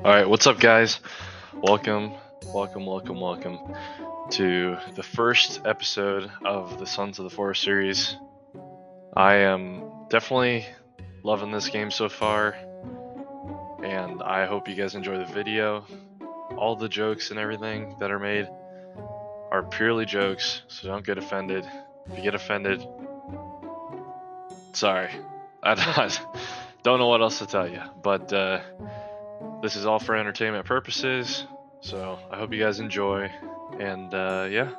Alright, what's up guys? Welcome to the first episode of the Sons of the Forest series. I am definitely loving this game so far, and I hope you guys enjoy the video. All the jokes and everything that are made are purely jokes, so don't get offended. If you get offended, sorry. I don't know what else to tell you, but this is all for entertainment purposes, so I hope you guys enjoy, and yeah.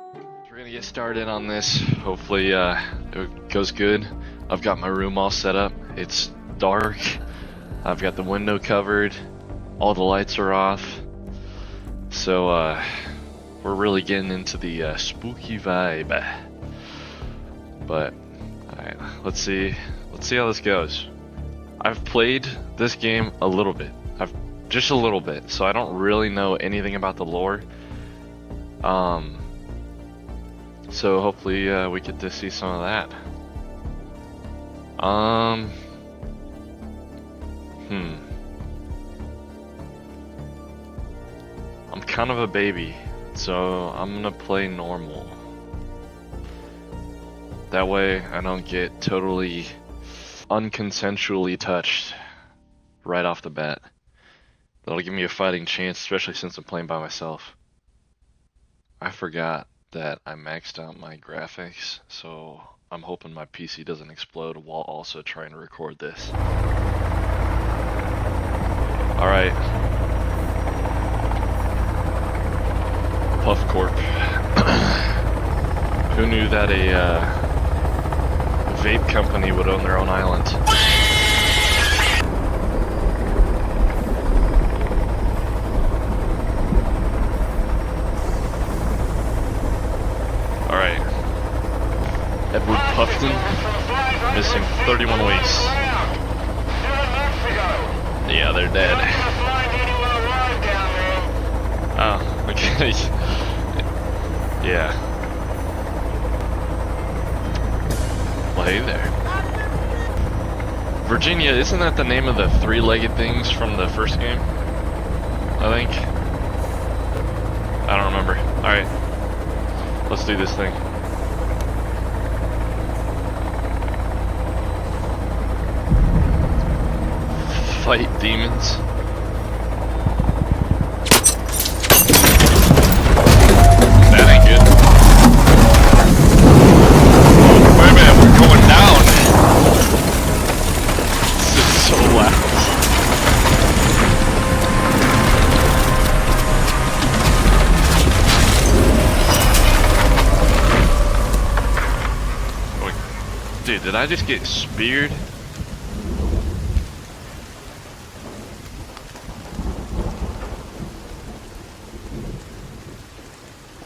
We're gonna get started on this. Hopefully it goes good. I've got my room all set up. It's dark. I've got the window covered. All the lights are off. So we're really getting into the spooky vibe. But alright, let's see how this goes. I've played this game a little bit. Just a little bit, so I don't really know anything about the lore. So hopefully we get to see some of that. I'm kind of a baby, so I'm gonna play normal. That way I don't get totally unconsensually touched right off the bat. That'll give me a fighting chance, especially since I'm playing by myself. I forgot that I maxed out my graphics, so I'm hoping my PC doesn't explode while also trying to record this. Alright. Puff Corp. Who knew that a vape company would own their own island? Alright. Edward Puffton, missing 31 weeks. Yeah, they're dead. Oh, okay. Yeah. Well, hey there. Virginia, isn't that the name of the three-legged things from the first game? I think. I don't remember. Alright. Let's do this thing. Fight demons. That ain't good. Wait a minute, we're going down. This is so loud. Dude, did I just get speared?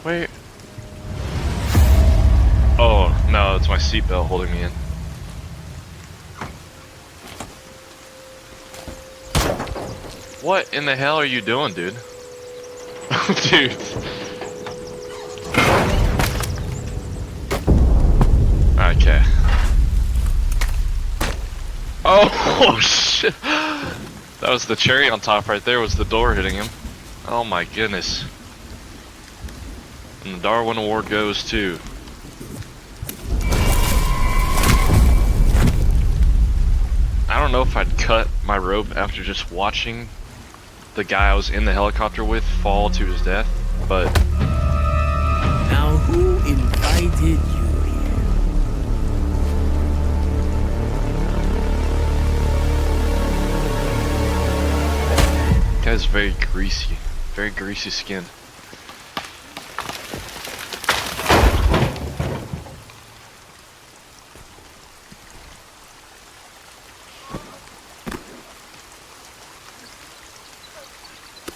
Wait. Oh, no, it's my seatbelt holding me in. What in the hell are you doing, dude? Dude. Okay. Oh, shit. That was the cherry on top right there, was the door hitting him. Oh my goodness. And the Darwin Award goes to... I don't know if I'd cut my rope after just watching the guy I was in the helicopter with fall to his death, but... Now who invited you here? Guy's very greasy skin.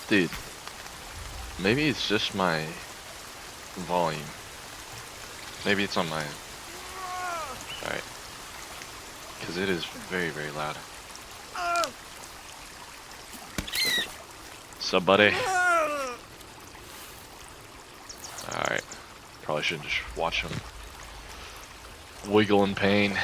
Dude, maybe it's just my volume. Maybe it's on my... Alright. Because it is very, very loud. Sup, buddy? Alright. Probably shouldn't just watch him wiggle in pain.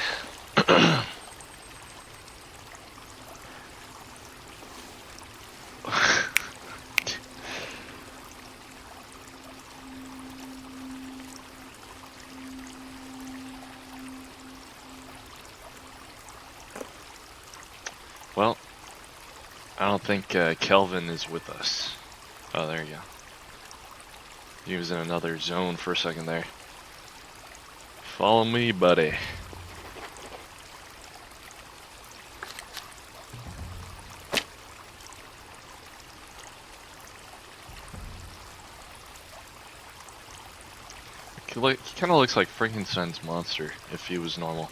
Well, I don't think Kelvin is with us. Oh, there you go. He was in another zone for a second there. Follow me, buddy. He kind of looks like Frankenstein's monster if he was normal.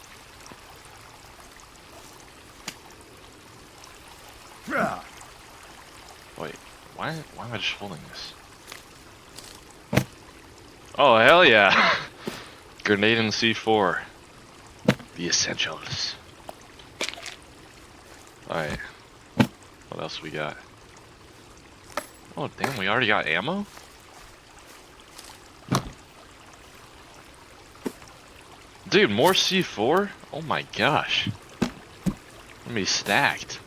Wait, why am I just holding this? Oh, hell yeah! Grenade and C4. The essentials. Alright. What else we got? Oh, damn, we already got ammo? Dude, more C4? Oh my gosh. Let me stacked.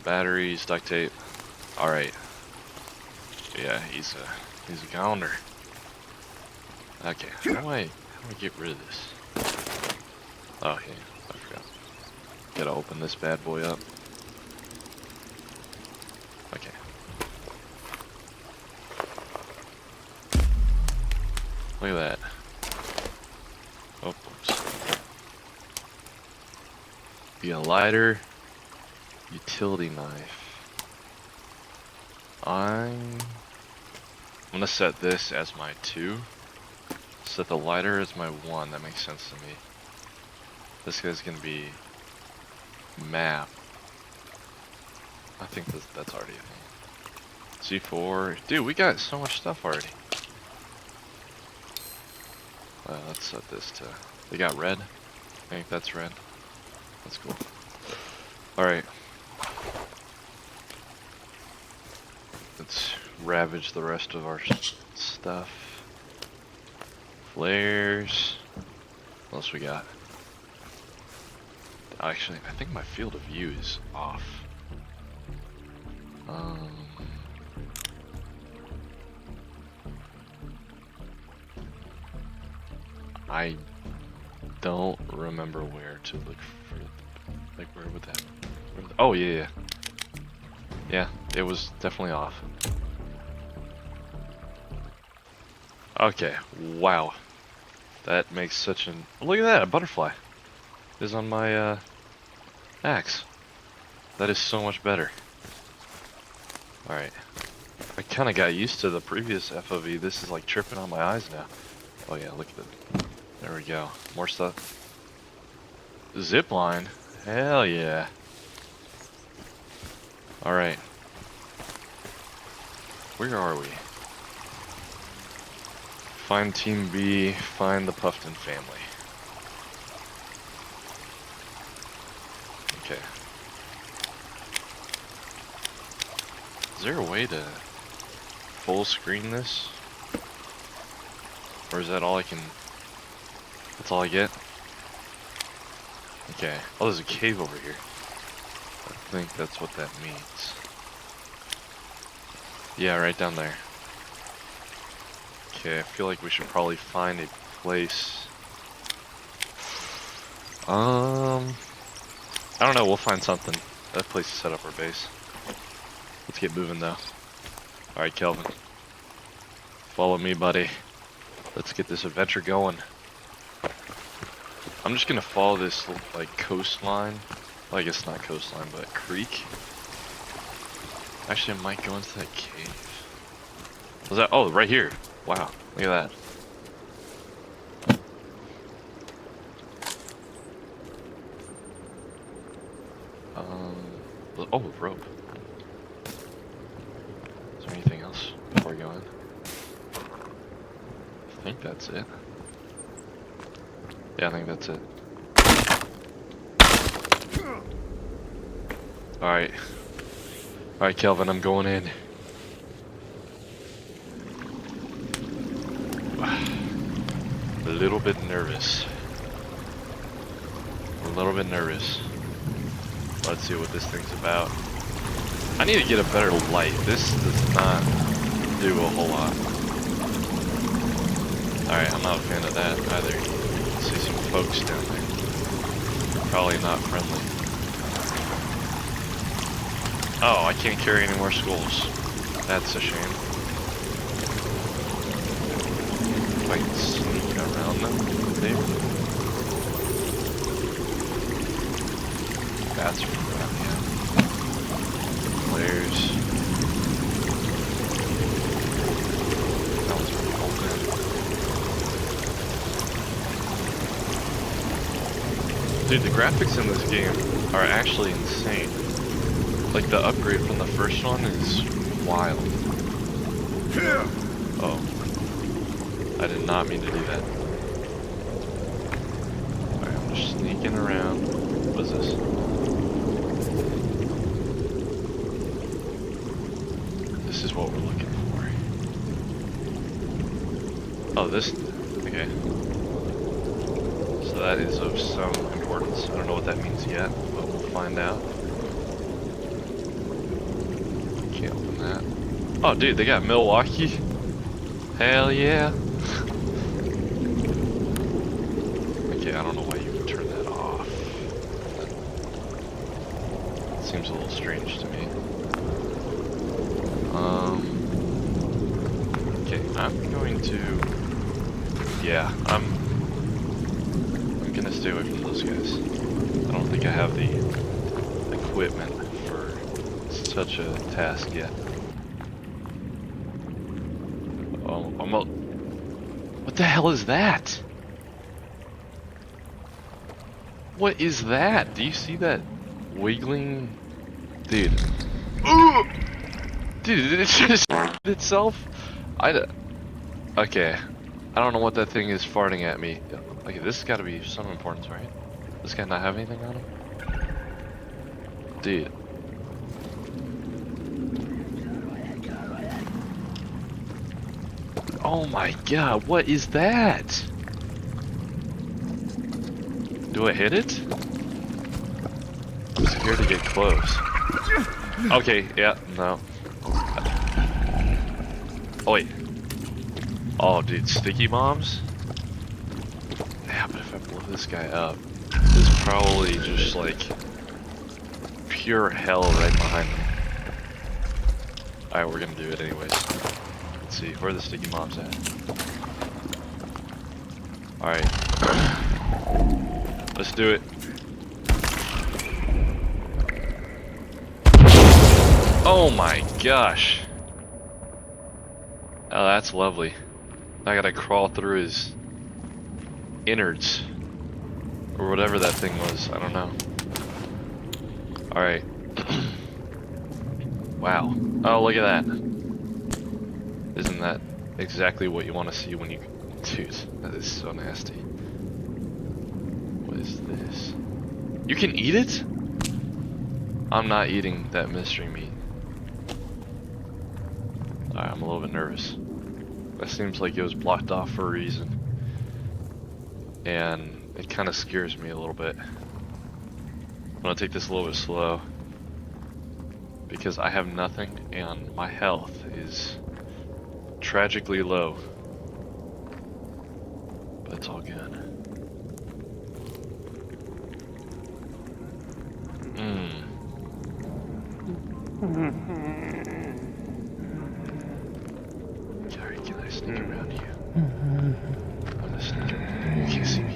Batteries, duct tape. Alright. Yeah, he's a gounder. Okay, how do I get rid of this? Oh, okay, I forgot. Gotta open this bad boy up. Okay. Look at that. Oh, oops. Be a lighter, utility knife. I'm gonna set this as my 2. Set the lighter as my 1. That makes sense to me. This guy's gonna be map. I think that's already a thing. C4. Dude, we got so much stuff already. Let's set this to... They got red. I think that's red. That's cool. Alright. Let's ravage the rest of our stuff. Flares. What else we got? Actually, I think my field of view is off. I don't remember where to look for, like, where would that, oh yeah, yeah, it was definitely off. Okay, wow, that makes such an, look at that, a butterfly is on my axe. That is so much better. Alright, I kind of got used to the previous FOV. This is like tripping on my eyes now. Oh yeah, look at it. There we go. More stuff. Zip line. Hell yeah. Alright. Where are we? Find Team B. Find the Puffton family. Okay. Is there a way to full screen this? Or is that all I can... That's all I get? Okay. Oh, there's a cave over here. I think that's what that means. Yeah, right down there. Okay, I feel like we should probably find a place. I don't know, we'll find something. That place to set up our base. Let's get moving though. Alright, Kelvin. Follow me, buddy. Let's get this adventure going. I'm just gonna follow this, like, coastline. Well, I guess not coastline, but creek. Actually, I might go into that cave. Was that? Oh, right here. Wow, look at that. Oh, rope. Is there anything else before we go in? I think that's it. Yeah, I think that's it. Alright. Alright, Kelvin, I'm going in. A little bit nervous. A little bit nervous. Let's see what this thing's about. I need to get a better light. This does not do a whole lot. Alright, I'm not a fan of that either. See some folks down there. Probably not friendly. Oh, I can't carry any more skulls. That's a shame. If I can sneak around them, maybe. That's around, yeah. Flares. That one's open. Dude, the graphics in this game are actually insane. Like, the upgrade from the first one is wild. Oh. I did not mean to do that. Alright, I'm just sneaking around. What is this? This is what we're looking for. Oh, this... Okay. So that is of some importance. I don't know what that means yet, but we'll find out. Can't open that. Oh, dude, they got Milwaukee. Hell yeah. Okay, I don't know why you would turn that off. That seems a little strange to me. Okay, I'm going to... Yeah, I'm gonna stay away from those guys. I don't think I have the equipment for such a task yet. Oh, what the hell is that? What is that? Do you see that wiggling? Dude. Ooh! Dude, it just itself? Okay. I don't know what that thing is farting at me. Okay, this has got to be some importance, right? This guy not have anything on him? Dude. Oh my god, what is that? Do I hit it? I'm scared to get close. Okay, yeah, no. Oh wait. Oh dude, sticky bombs? Yeah, but if I blow this guy up, it's probably just like pure hell right behind me. Alright, we're gonna do it anyways. Let's see, where are the sticky bombs at? Alright. Let's do it. Oh my gosh. Oh, that's lovely. I gotta crawl through his innards. Or whatever that thing was, I don't know. Alright. Wow. Oh, look at that. Isn't that exactly what you want to see when you... Dude, that is so nasty. What is this? You can eat it? I'm not eating that mystery meat. Alright, I'm a little bit nervous. That seems like it was blocked off for a reason. And it kind of scares me a little bit. I'm gonna take this a little bit slow. Because I have nothing and my health is tragically low. But it's all good. Sorry, can I sneak around you? I'm gonna sneak around. You can't see me.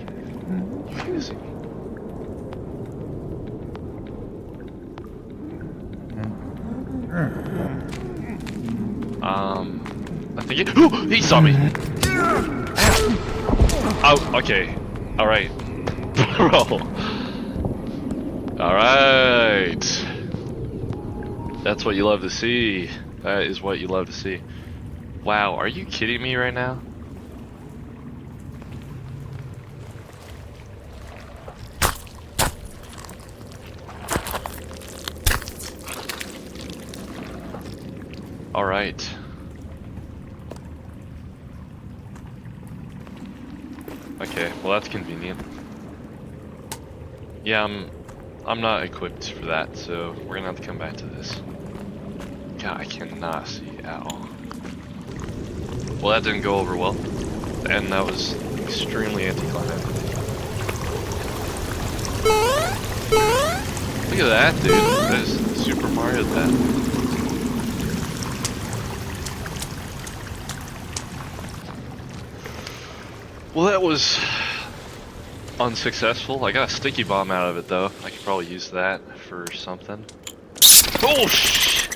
You can't see me. I think it. Oh, he saw me. Oh, okay. All right, bro. All right. That's what you love to see. That is what you love to see. Wow, are you kidding me right now? All right. Okay, well that's convenient. Yeah, I'm not equipped for that, so we're gonna have to come back to this. God, I cannot see at all. Well, that didn't go over well, and that was extremely anticlimactic. Look at that, dude. That is super Super Mario that. Well, that was unsuccessful. I got a sticky bomb out of it though. I could probably use that for something. Oh shh!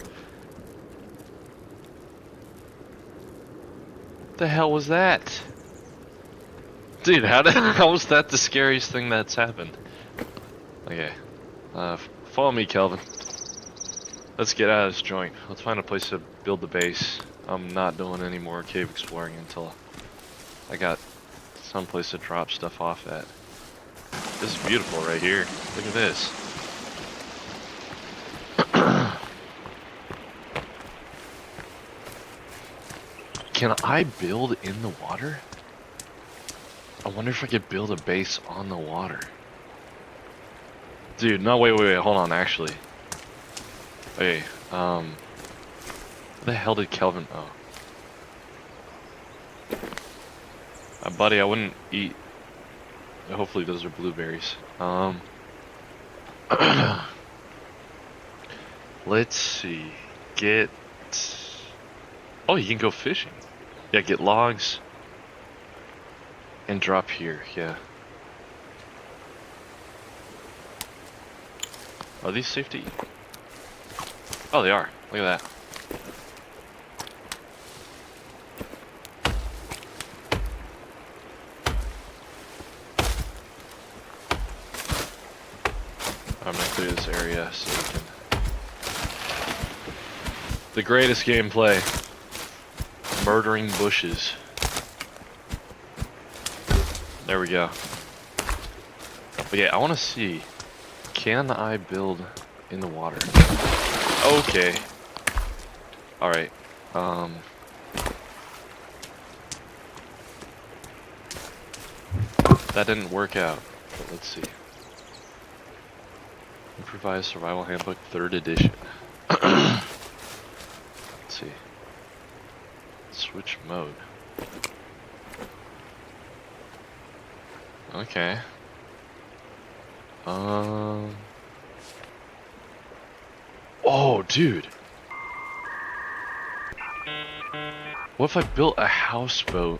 The hell was that? Dude, how was that the scariest thing that's happened? Okay. Follow me, Kelvin. Let's get out of this joint. Let's find a place to build the base. I'm not doing any more cave exploring until I got someplace to drop stuff off at. This is beautiful right here. Look at this. Can I build in the water? I wonder if I could build a base on the water. Dude, no, wait, hold on, actually. Okay, what the hell did Kelvin, oh. Buddy, I wouldn't eat, hopefully those are blueberries. Let's see, oh, you can go fishing. Yeah, get logs and drop here, yeah. Are these safe to eat? Oh, they are. Look at that. I'm gonna clear this area so we can... The greatest gameplay. Murdering bushes. There we go. But yeah, I want to see, can I build in the water? Okay. Alright. That didn't work out, but let's see. Improvised Survival Handbook 3rd edition. Let's see. Switch mode. Okay. Oh, dude. What if I built a houseboat?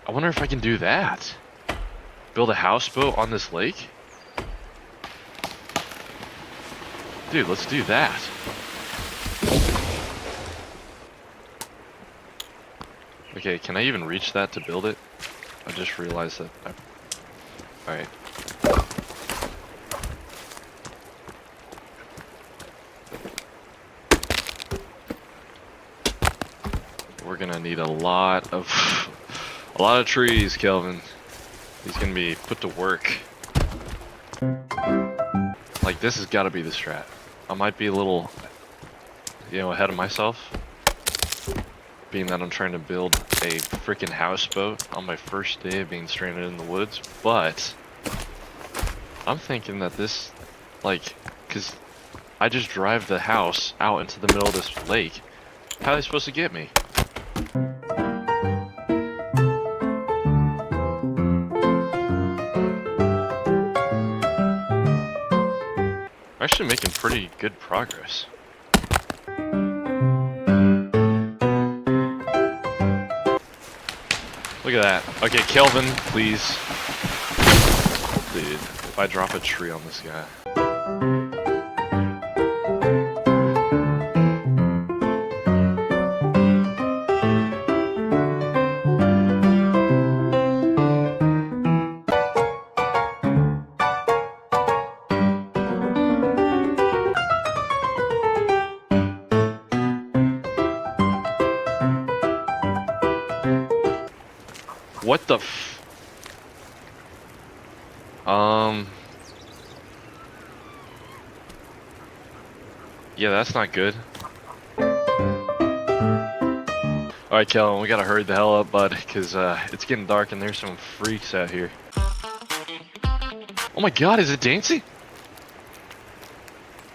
I wonder if I can do that. Build a houseboat on this lake? Dude, let's do that. Okay, can I even reach that to build it? I just realized that Alright. We're gonna need a lot of trees, Kelvin. He's gonna be put to work. Like, this has gotta be the strat. I might be a little, ahead of myself, being that I'm trying to build a freaking houseboat on my first day of being stranded in the woods, but I'm thinking that this, cause I just drive the house out into the middle of this lake. How are they supposed to get me? We're actually making pretty good progress. Look at that. Okay, Kelvin, please. Dude, if I drop a tree on this guy. What the f... Yeah, that's not good. Alright, Kellen, we gotta hurry the hell up, bud, because it's getting dark and there's some freaks out here. Oh my god, is it dancing?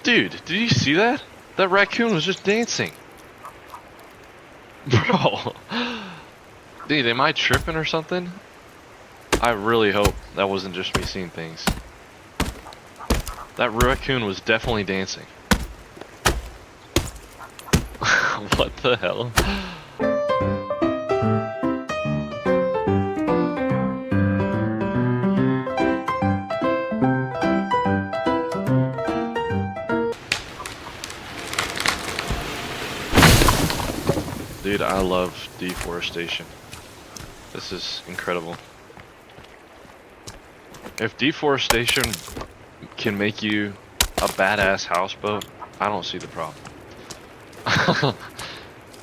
Dude, did you see that? That raccoon was just dancing. Bro. Dude, am I tripping or something? I really hope that wasn't just me seeing things. That raccoon was definitely dancing. What the hell? Dude, I love deforestation. This is incredible. If deforestation can make you a badass houseboat, I don't see the problem.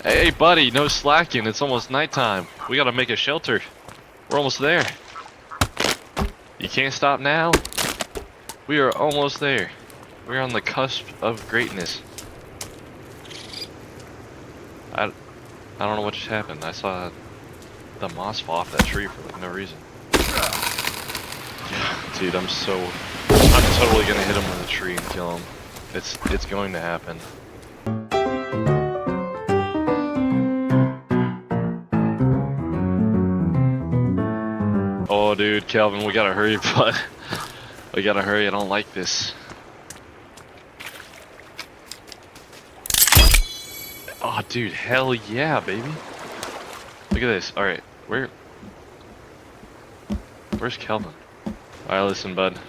Hey buddy, no slacking, it's almost nighttime. We gotta make a shelter. We're almost there. You can't stop now. We are almost there. We're on the cusp of greatness. I don't know what just happened. I saw the moss fall off that tree for like no reason. Yeah, dude, I'm totally gonna hit him with a tree and kill him. It's going to happen. Oh, dude, Calvin, we gotta hurry, bud. We gotta hurry. I don't like this. Oh, dude, hell yeah, baby. Look at this. All right, where's Calvin? All right, listen, bud.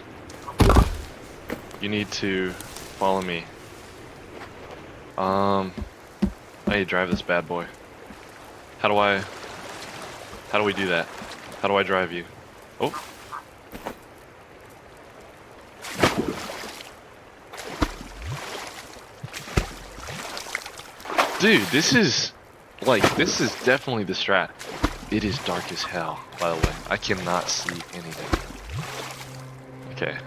You need to follow me. I need to drive this bad boy. How do we do that? How do I drive you? Oh. Dude, this is definitely the strat. It is dark as hell, by the way. I cannot see anything. Okay.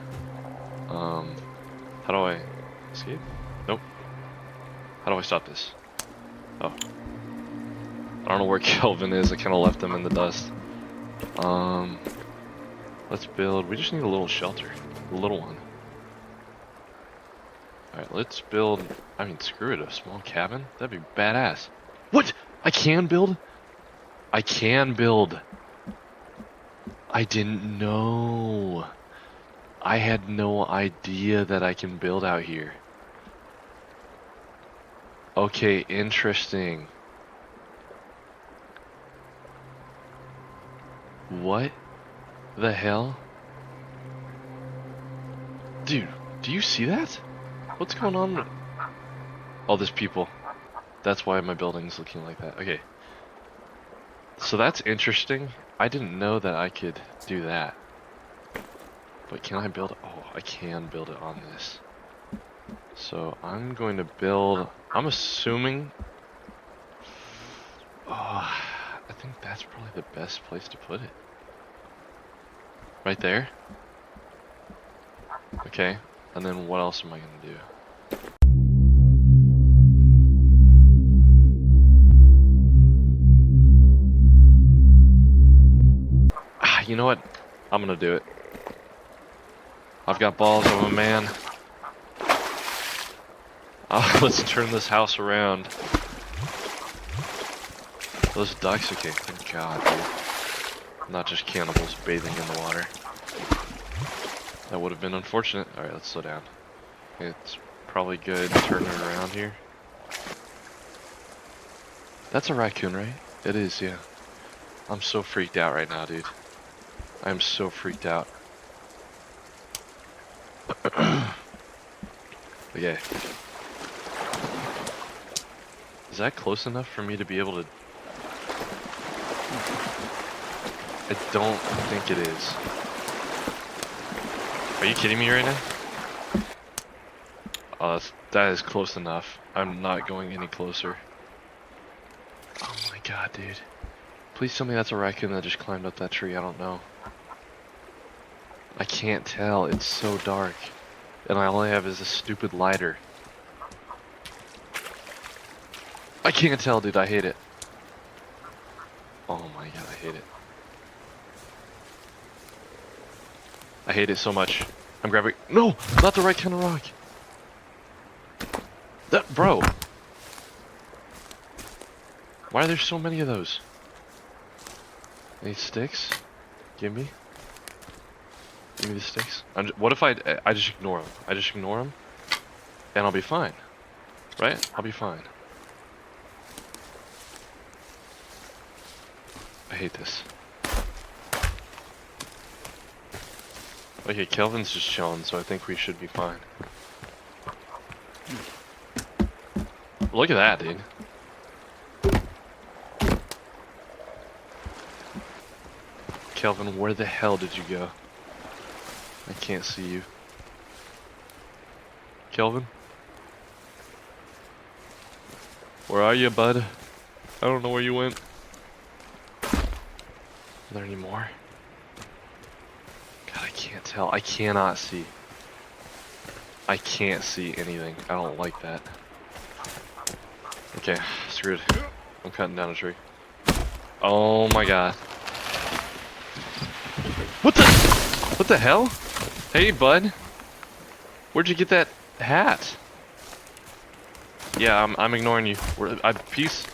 How do I escape? Nope. How do I stop this? Oh. I don't know where Kelvin is. I kind of left him in the dust. Let's build. We just need a little shelter. A little one. Alright, let's build. I mean, screw it. A small cabin? That'd be badass. What? I can build? I can build. I didn't know. I had no idea that I can build out here. Okay, interesting. What the hell? Dude, do you see that? What's going on? Oh, there's people. That's why my building's looking like that. Okay. So that's interesting. I didn't know that I could do that. But can I build? Oh, I can build it on this. So I'm going to build. I'm assuming. Oh, I think that's probably the best place to put it. Right there. Okay. And then what else am I going to do? You know what? I'm gonna do it. I've got balls of a man. Let's turn this house around. Those ducks, okay, thank God, dude. Not just cannibals bathing in the water. That would have been unfortunate. Alright, let's slow down. It's probably good turning it around here. That's a raccoon, right? It is, yeah. I'm so freaked out right now, dude. I'm so freaked out. Okay. Is that close enough for me to be able to... I don't think it is. Are you kidding me right now? Oh, that is close enough. I'm not going any closer. Oh my God, dude. Please tell me that's a raccoon that just climbed up that tree. I don't know. I can't tell. It's so dark. And I only have is a stupid lighter. I can't tell, dude. I hate it. Oh my God, I hate it. I hate it so much. I'm grabbing... No! Not the right kind of rock! That... Bro! Why are there so many of those? Any sticks? Give me. Give me the sticks. What if I just ignore them? I just ignore them, and I'll be fine, right? I'll be fine. I hate this. Okay, Kelvin's just chilling, so I think we should be fine. Look at that, dude. Kelvin, where the hell did you go? I can't see you. Kelvin? Where are you, bud? I don't know where you went. Are there any more? God, I can't tell. I cannot see. I can't see anything. I don't like that. Okay, screwed. I'm cutting down a tree. Oh my god. What the hell? Hey, bud. Where'd you get that hat? Yeah, I'm ignoring you. Peace.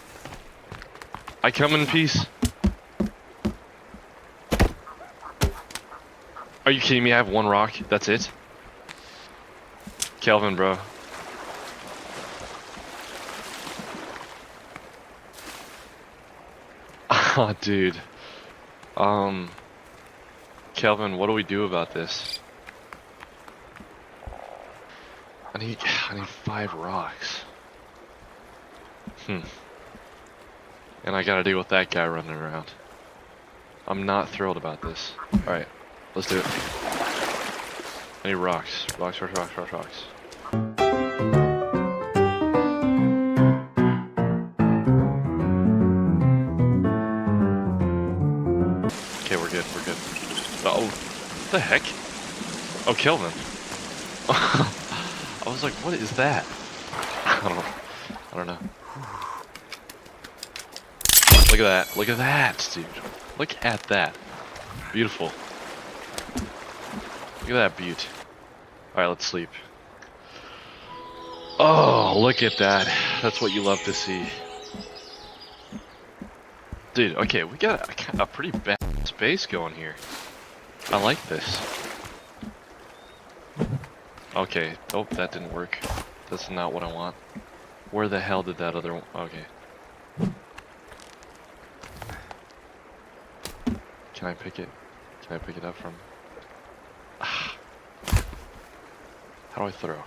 I come in peace. Are you kidding me? I have one rock. That's it? Kelvin, bro. Ah, dude. Kelvin, what do we do about this? I need 5 rocks. And I gotta deal with that guy running around. I'm not thrilled about this. Alright, let's do it. I need rocks. Rocks. Okay, we're good. Oh, what the heck? Oh, Kelvin. I was like, what is that? I don't know. Look at that, dude. Look at that. Beautiful. Look at that beaut. Alright, let's sleep. Oh, look at that. That's what you love to see. Dude, okay, we got a pretty bad space going here. I like this. Okay, oh, that didn't work. That's not what I want. Where the hell did that other one? Okay. Can I pick it? Can I pick it up from? How do I throw?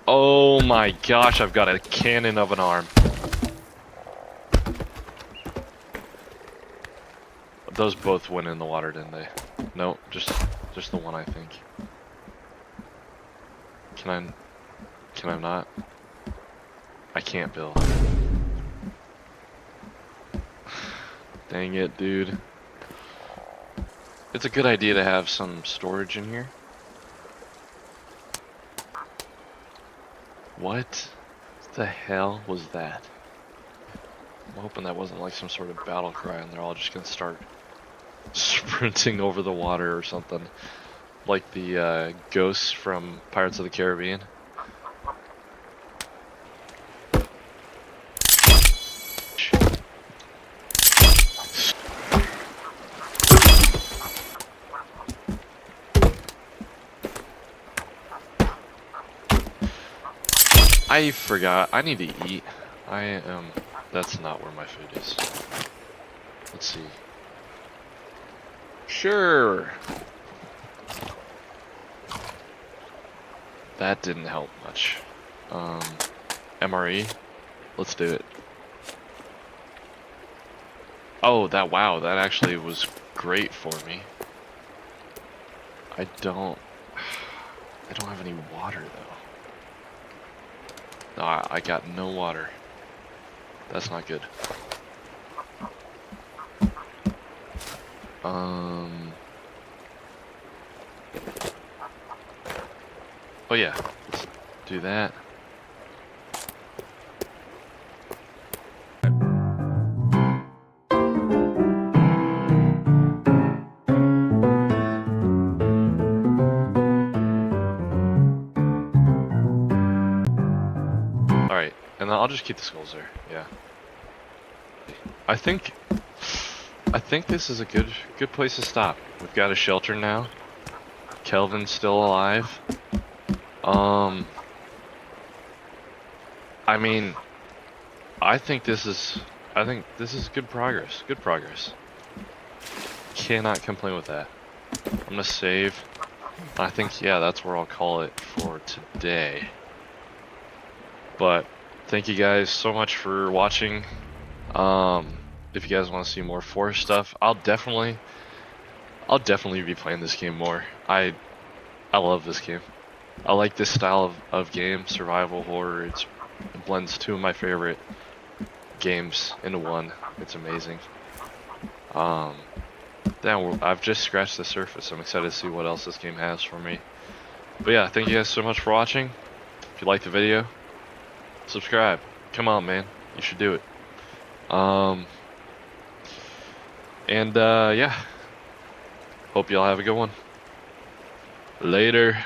Oh my gosh, I've got a cannon of an arm. Those both went in the water, didn't they? No, just the one, I think. Can I not? I can't build. Dang it, dude. It's a good idea to have some storage in here. What the hell was that? I'm hoping that wasn't like some sort of battle cry and they're all just gonna start sprinting over the water or something. Like the ghosts from Pirates of the Caribbean. I forgot. I need to eat. That's not where my food is. Let's see. Sure. That didn't help much. MRE. Let's do it. Oh, wow, that actually was great for me. I don't have any water though. No, I got no water. That's not good. Oh yeah, let's do that. Alright, and I'll just keep the skulls there, yeah. I think this is a good place to stop. We've got a shelter now. Kelvin's still alive. I mean, I think this is good progress. Good progress. Cannot complain with that. I'm gonna save. I think, yeah, that's where I'll call it for today. But thank you guys so much for watching. If you guys want to see more Forrest stuff, I'll definitely be playing this game more. I love this game. I like this style of game, survival horror. It blends two of my favorite games into one. It's amazing. I've just scratched the surface. I'm excited to see what else this game has for me. But yeah, thank you guys so much for watching. If you liked the video, subscribe. Come on, man. You should do it. Yeah. Hope y'all have a good one. Later.